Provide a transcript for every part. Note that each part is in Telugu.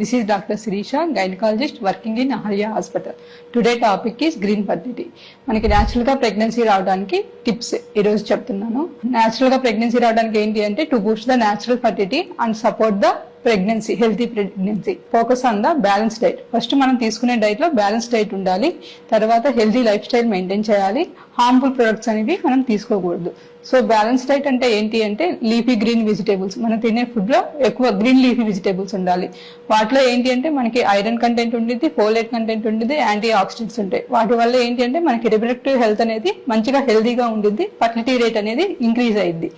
This is Dr. Sirisha, gynecologist working in Ahalya Hospital. Today topic is green fertility. మనకి న్యాచురల్ గా ప్రెగ్నెన్సీ రావడానికి టిప్స్ ఈ రోజు చెప్తున్నాను. న్యాచురల్ గా ప్రెగ్నెన్సీ రావడానికి ఏంటి అంటే to Boost the natural fertility and support the pregnancy, healthy pregnancy. Focus on the balance diet. First మనం తీసుకునే డైట్ లో బ్యాలెన్స్ డైట్ ఉండాలి. తర్వాత హెల్తీ లైఫ్ స్టైల్ మెయింటైన్ చేయాలి. హార్మ్ఫుల్ ప్రొడక్ట్స్ అనేవి మనం తీసుకోకూడదు. సో బ్యాలెన్స్ డైట్ అంటే ఏంటి అంటే లీఫీ గ్రీన్ వెజిటేబుల్స్, మనం తినే ఫుడ్ లో ఎక్కువ గ్రీన్ లీఫీ వెజిటేబుల్స్ ఉండాలి. వాటిలో ఏంటి అంటే మనకి ఐరన్ కంటెంట్ ఉండిద్ది, ఫోలేట్ కంటెంట్ ఉండిద్ది, యాంటీ ఆక్సిడెంట్స్ ఉంటాయి. వాటి వల్ల ఏంటి అంటే మనకి రిప్రొడక్టివ్ హెల్త్ అనేది మంచిగా హెల్తీగా ఉండిద్ది, ఫర్టిలిటీ రేట్ అనేది ఇంక్రీజ్ అయ్యిద్ది.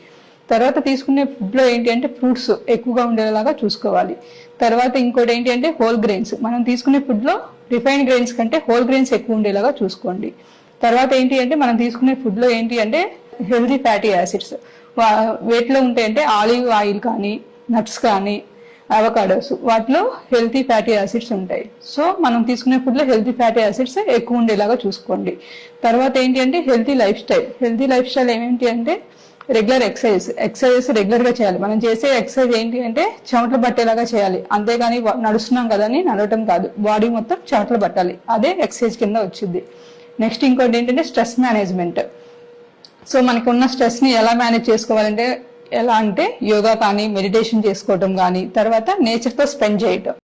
తర్వాత తీసుకునే ఫుడ్ లో ఏంటి అంటే ఫ్రూట్స్ ఎక్కువగా ఉండేలాగా చూసుకోవాలి. తర్వాత ఇంకోటి ఏంటి అంటే హోల్ గ్రెయిన్స్, మనం తీసుకునే ఫుడ్ లో రిఫైన్డ్ గ్రెయిన్స్ కంటే హోల్ గ్రెయిన్స్ ఎక్కువ ఉండేలాగా చూసుకోండి. తర్వాత ఏంటి అంటే మనం తీసుకునే ఫుడ్ లో ఏంటి అంటే హెల్తీ ఫ్యాటీ యాసిడ్స్ వేటిలో ఉంటాయంటే ఆలివ్ ఆయిల్ కానీ, నట్స్ కానీ, అవకాడోస్, వాటిలో హెల్తీ ఫ్యాటీ యాసిడ్స్ ఉంటాయి. సో మనం తీసుకునే ఫుడ్ లో హెల్తీ ఫ్యాటీ యాసిడ్స్ ఎక్కువ ఉండేలాగా చూసుకోండి. తర్వాత ఏంటి అంటే healthy lifestyle. Healthy lifestyle ఏమేంటి అంటే రెగ్యులర్ ఎక్సర్సైజెస్ రెగ్యులర్ గా చేయాలి. మనం చేసే ఎక్సర్సైజ్ ఏంటి అంటే చెమటలు పట్టేలాగా చేయాలి, అంతేగాని నడుస్తున్నాం కదా అని నడవటం కాదు. బాడీ మొత్తం చెమటలు పట్టాలి, అదే ఎక్సర్సైజ్ కింద వచ్చింది. నెక్స్ట్ ఇంకోటి ఏంటంటే స్ట్రెస్ మేనేజ్మెంట్. సో మనకి ఉన్న స్ట్రెస్ ని ఎలా మేనేజ్ చేసుకోవాలంటే ఎలా అంటే యోగా కానీ, మెడిటేషన్ చేసుకోవటం కానీ, తర్వాత నేచర్ తో స్పెండ్ చేయటం.